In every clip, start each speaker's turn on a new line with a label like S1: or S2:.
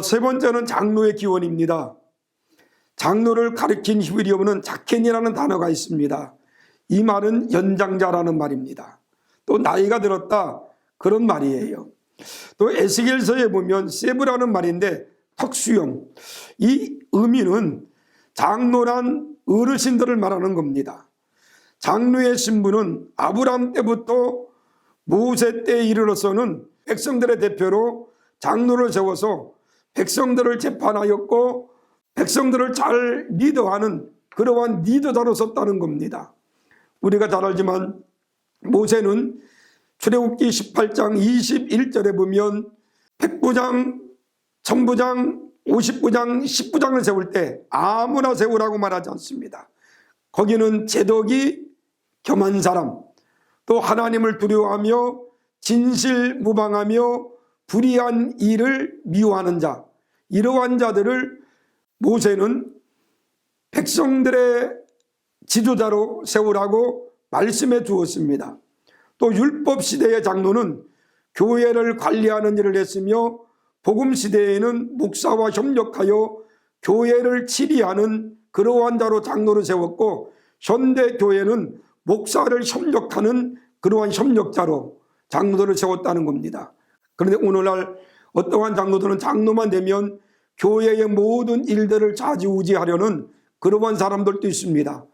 S1: 세 번째는 장로의 기원입니다. 장로를 가리킨 히브리어는 자켄이라는 단어가 있습니다. 이 말은 연장자라는 말입니다. 또 나이가 들었다 그런 말이에요. 또 에스겔서에 보면 세브라는 말인데 턱수염, 이 의미는 장로란 어르신들을 말하는 겁니다. 장로의 신분은 아브라함 때부터 모세 때에 이르러서는 백성들의 대표로 장로를 세워서 백성들을 재판하였고 백성들을 잘 리더하는 그러한 리더자로 썼다는 겁니다. 우리가 잘 알지만 모세는 출애굽기 18장 21절에 보면 백부장, 천부장, 50부장, 10부장을 세울 때 아무나 세우라고 말하지 않습니다. 거기는 제독이 겸한 사람, 또 하나님을 두려워하며 진실무방하며 불의한 일을 미워하는 자, 이러한 자들을 모세는 백성들의 지도자로 세우라고 말씀해 주었습니다. 또 율법시대의 장로는 교회를 관리하는 일을 했으며 복음시대에는 목사와 협력하여 교회를 치리하는 그러한 자로 장로를 세웠고 현대교회는 목사를 협력하는 그러한 협력자로 장로들을 세웠다는 겁니다. 그런데 오늘날 어떠한 장로들은 장로만 되면 교회의 모든 일들을 좌지우지하려는 그러한 사람들도 있습니다.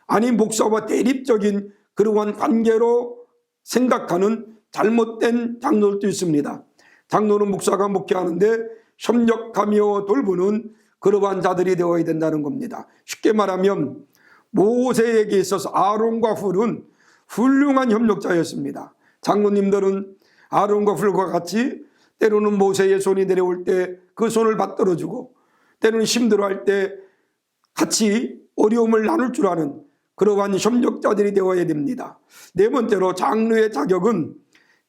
S1: 아니 목사와 대립적인 그러한 관계로 생각하는 잘못된 장로들도 있습니다. 장로는 목사가 목회하는데 협력하며 돌보는 그러한 자들이 되어야 된다는 겁니다. 쉽게 말하면 모세에게 있어서 아론과 훌은 훌륭한 협력자였습니다. 장로님들은 아론과 훌과 같이 때로는 모세의 손이 내려올 때 그 손을 받들어주고 때로는 힘들어할 때 같이 어려움을 나눌 줄 아는 그러한 협력자들이 되어야 됩니다. 네 번째로 장로의 자격은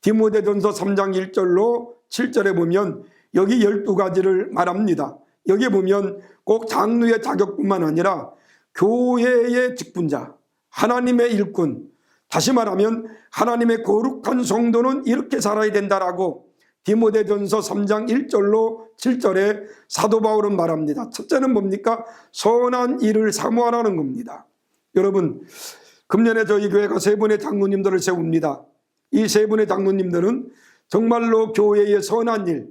S1: 디모데전서 3장 1절로 7절에 보면 여기 12가지를 말합니다. 여기 보면 꼭 장로의 자격뿐만 아니라 교회의 직분자, 하나님의 일꾼, 다시 말하면 하나님의 거룩한 성도는 이렇게 살아야 된다라고 디모데전서 3장 1절로 7절에 사도 바울은 말합니다. 첫째는 뭡니까? 선한 일을 사모하라는 겁니다. 여러분, 금년에 저희 교회가 세 분의 장로님들을 세웁니다. 이 세 분의 장로님들은 정말로 교회의 선한 일,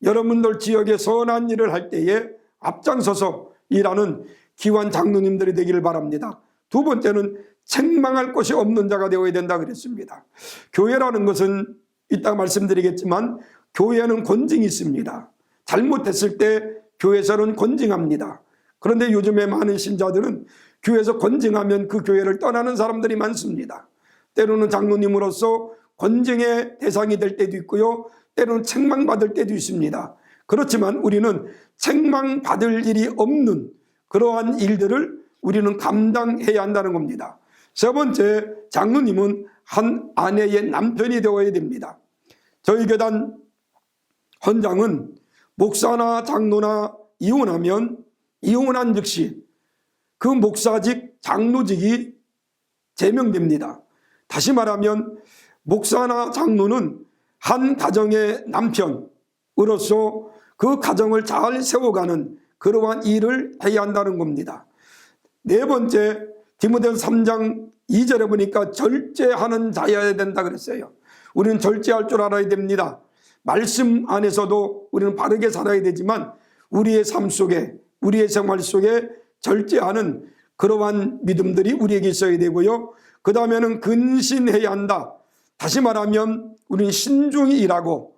S1: 여러분들 지역의 선한 일을 할 때에 앞장서서 일하는 기관 장로님들이 되기를 바랍니다. 두 번째는 책망할 것이 없는 자가 되어야 된다 그랬습니다. 교회라는 것은 이따 말씀드리겠지만 교회는 권징이 있습니다. 잘못했을 때 교회에서는 권징합니다. 그런데 요즘에 많은 신자들은 교회에서 권징하면 그 교회를 떠나는 사람들이 많습니다. 때로는 장로님으로서 권징의 대상이 될 때도 있고요. 때로는 책망받을 때도 있습니다. 그렇지만 우리는 책망받을 일이 없는 그러한 일들을 우리는 감당해야 한다는 겁니다. 세 번째, 장로님은 한 아내의 남편이 되어야 됩니다. 저희 교단 헌장은 목사나 장로나 이혼하면 이혼한 즉시 그 목사직, 장로직이 제명됩니다. 다시 말하면 목사나 장로는 한 가정의 남편으로서 그 가정을 잘 세워가는 그러한 일을 해야 한다는 겁니다. 네 번째, 디모데전서 3장 2절에 보니까 절제하는 자여야 된다 그랬어요. 우리는 절제할 줄 알아야 됩니다. 말씀 안에서도 우리는 바르게 살아야 되지만 우리의 삶 속에, 우리의 생활 속에 절제하는 그러한 믿음들이 우리에게 있어야 되고요. 그 다음에는 근신해야 한다. 다시 말하면 우리는 신중히 일하고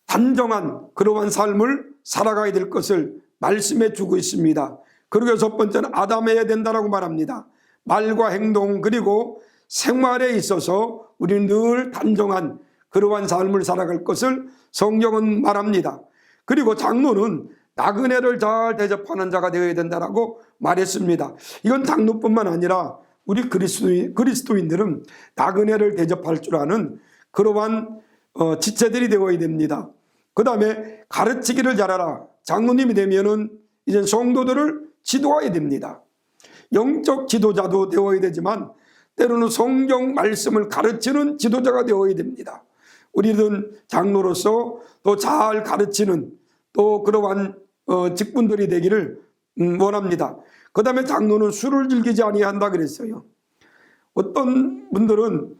S1: 단정한 그러한 삶을 살아가야 될 것을 말씀해 주고 있습니다. 그리고 여섯 번째는 아담해야 된다라고 말합니다. 말과 행동 그리고 생활에 있어서 우리는 늘 단정한 그러한 삶을 살아갈 것을 성경은 말합니다. 그리고 장로는 나그네를 잘 대접하는 자가 되어야 된다라고 말했습니다. 이건 장로뿐만 아니라 우리 그리스도인들은 나그네를 대접할 줄 아는 그러한 지체들이 되어야 됩니다. 그 다음에 가르치기를 잘하라. 장로님이 되면은 이제 성도들을 지도해야 됩니다. 영적 지도자도 되어야 되지만 때로는 성경 말씀을 가르치는 지도자가 되어야 됩니다. 우리는 장로로서 또 잘 가르치는 또 그러한 직분들이 되기를 원합니다. 그 다음에 장로는 술을 즐기지 아니한다 그랬어요. 어떤 분들은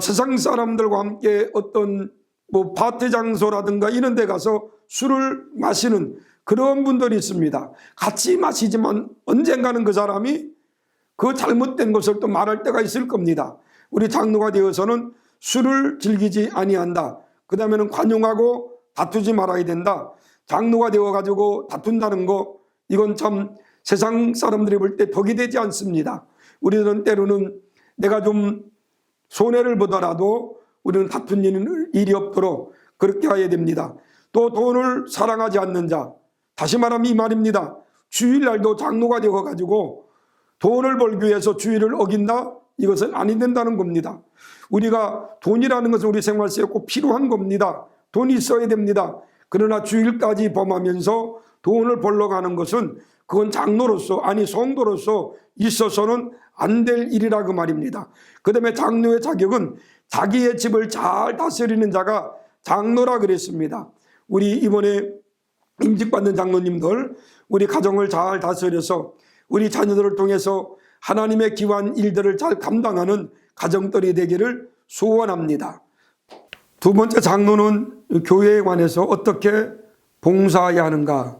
S1: 세상 사람들과 함께 어떤 파티 장소라든가 이런 데 가서 술을 마시는 그런 분들이 있습니다. 같이 마시지만 언젠가는 그 사람이 그 잘못된 것을 또 말할 때가 있을 겁니다. 우리 장로가 되어서는 술을 즐기지 아니한다. 그 다음에는 관용하고 다투지 말아야 된다. 장로가 되어가지고 다툰다는 거, 이건 참 세상 사람들이 볼 때 덕이 되지 않습니다. 우리는 때로는 내가 좀 손해를 보더라도 우리는 다툰 일이 없도록 그렇게 해야 됩니다. 또 돈을 사랑하지 않는 자, 다시 말하면 이 말입니다. 주일날도 장로가 되어가지고 돈을 벌기 위해서 주일을 어긴다? 이것은 아니 된다는 겁니다. 우리가 돈이라는 것은 우리 생활 속에 꼭 필요한 겁니다. 돈이 있어야 됩니다. 그러나 주일까지 범하면서 돈을 벌러 가는 것은 그건 장로로서, 아니 성도로서 있어서는 안 될 일이라 그 말입니다. 그 다음에 장로의 자격은 자기의 집을 잘 다스리는 자가 장로라 그랬습니다. 우리 이번에 임직받는 장로님들, 우리 가정을 잘 다스려서 우리 자녀들을 통해서 하나님의 귀한 일들을 잘 감당하는 가정들이 되기를 소원합니다. 두 번째, 장로는 교회에 관해서 어떻게 봉사해야 하는가.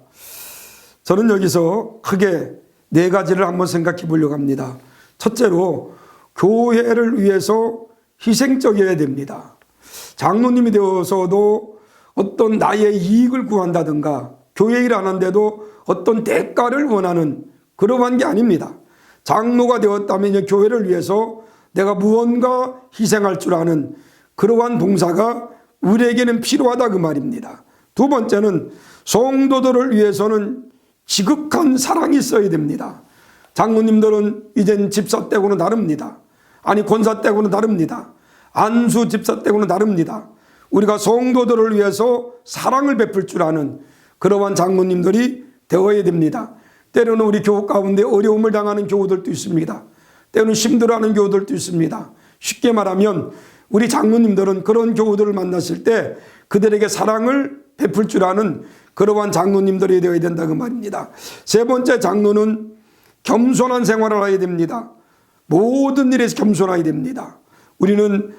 S1: 저는 여기서 크게 네 가지를 한번 생각해 보려고 합니다. 첫째로, 교회를 위해서 희생적이어야 됩니다. 장로님이 되어서도 어떤 나의 이익을 구한다든가 교회 일 하는데도 어떤 대가를 원하는 그러한 게 아닙니다. 장로가 되었다면 교회를 위해서 내가 무언가 희생할 줄 아는 그러한 봉사가 우리에게는 필요하다 그 말입니다. 두 번째는 성도들을 위해서는 지극한 사랑이 있어야 됩니다. 장로님들은 이젠 집사 떼고는 다릅니다. 아니 권사 떼고는 다릅니다. 안수 집사 떼고는 다릅니다. 우리가 성도들을 위해서 사랑을 베풀 줄 아는 그러한 장로님들이 되어야 됩니다. 때로는 우리 교우 가운데 어려움을 당하는 교우들도 있습니다. 때로는 힘들어하는 교우들도 있습니다. 쉽게 말하면 우리 장로님들은 그런 교우들을 만났을 때 그들에게 사랑을 베풀 줄 아는 그러한 장로님들이 되어야 된다 그 말입니다. 세 번째, 장로는 겸손한 생활을 해야 됩니다. 모든 일에서 겸손해야 됩니다. 우리는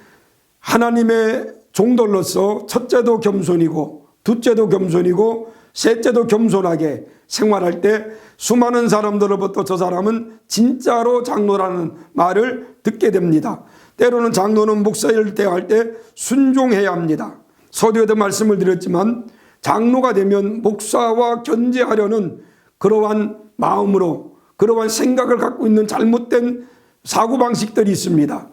S1: 하나님의 종들로서 첫째도 겸손이고 둘째도 겸손이고 셋째도 겸손하게 생활할 때 수많은 사람들로부터 저 사람은 진짜로 장로라는 말을 듣게 됩니다. 때로는 장로는 목사를 대할 때 순종해야 합니다. 서두에도 말씀을 드렸지만 장로가 되면 목사와 견제하려는 그러한 마음으로 그러한 생각을 갖고 있는 잘못된 사고방식들이 있습니다.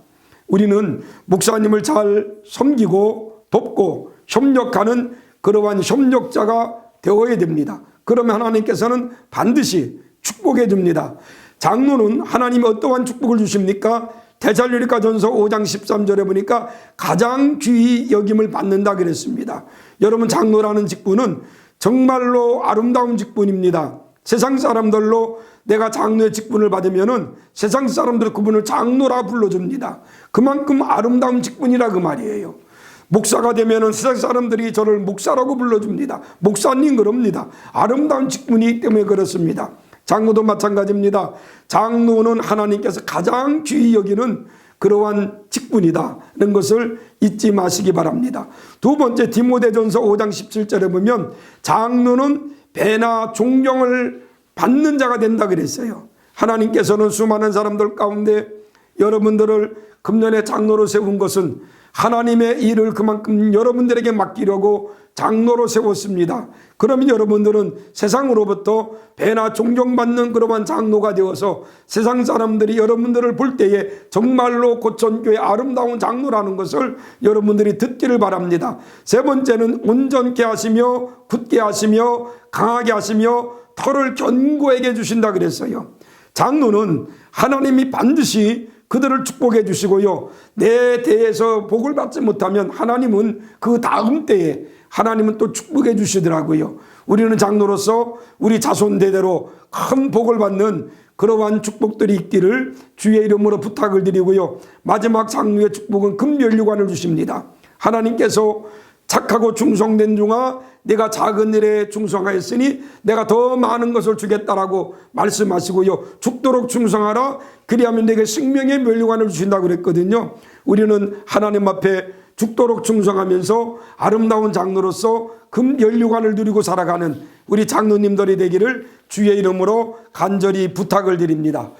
S1: 우리는 목사님을 잘 섬기고 돕고 협력하는 그러한 협력자가 되어야 됩니다. 그러면 하나님께서는 반드시 축복해 줍니다. 장로는 하나님이 어떠한 축복을 주십니까? 데살로니가전서 5장 13절에 보니까 가장 귀히 여김을 받는다 그랬습니다. 여러분, 장로라는 직분은 정말로 아름다운 직분입니다. 세상 사람들로 내가 장로의 직분을 받으면은 세상 사람들 그분을 장로라 불러줍니다. 그만큼 아름다운 직분이라 그 말이에요. 목사가 되면은 세상 사람들이 저를 목사라고 불러줍니다. 목사님 그럽니다. 아름다운 직분이기 때문에 그렇습니다. 장로도 마찬가지입니다. 장로는 하나님께서 가장 귀히 여기는 그러한 직분이다는 것을 잊지 마시기 바랍니다. 두 번째, 디모데전서 5장 17절에 보면 장로는 배나 존경을 받는 자가 된다 그랬어요. 하나님께서는 수많은 사람들 가운데 여러분들을 금년에 장로로 세운 것은 하나님의 일을 그만큼 여러분들에게 맡기려고 장로로 세웠습니다. 그러면 여러분들은 세상으로부터 배나 존경받는 그러한 장로가 되어서 세상 사람들이 여러분들을 볼 때에 정말로 고천교의 아름다운 장로라는 것을 여러분들이 듣기를 바랍니다. 세 번째는 온전케 하시며 굳게 하시며 강하게 하시며 털을 견고하게 해주신다 그랬어요. 장로는 하나님이 반드시 그들을 축복해 주시고요, 내 대에서 복을 받지 못하면 하나님은 그 다음 때에 하나님은 또 축복해 주시더라고요. 우리는 장로로서 우리 자손 대대로 큰 복을 받는 그러한 축복들이 있기를 주의 이름으로 부탁을 드리고요, 마지막 장로의 축복은 금면류관을 주십니다. 하나님께서 착하고 충성된 종아, 내가 작은 일에 충성하였으니 내가 더 많은 것을 주겠다라고 말씀하시고요. 죽도록 충성하라. 그리하면 내게 생명의 면류관을 주신다고 그랬거든요. 우리는 하나님 앞에 죽도록 충성하면서 아름다운 장로로서 금 면류관을 누리고 살아가는 우리 장로님들이 되기를 주의 이름으로 간절히 부탁을 드립니다.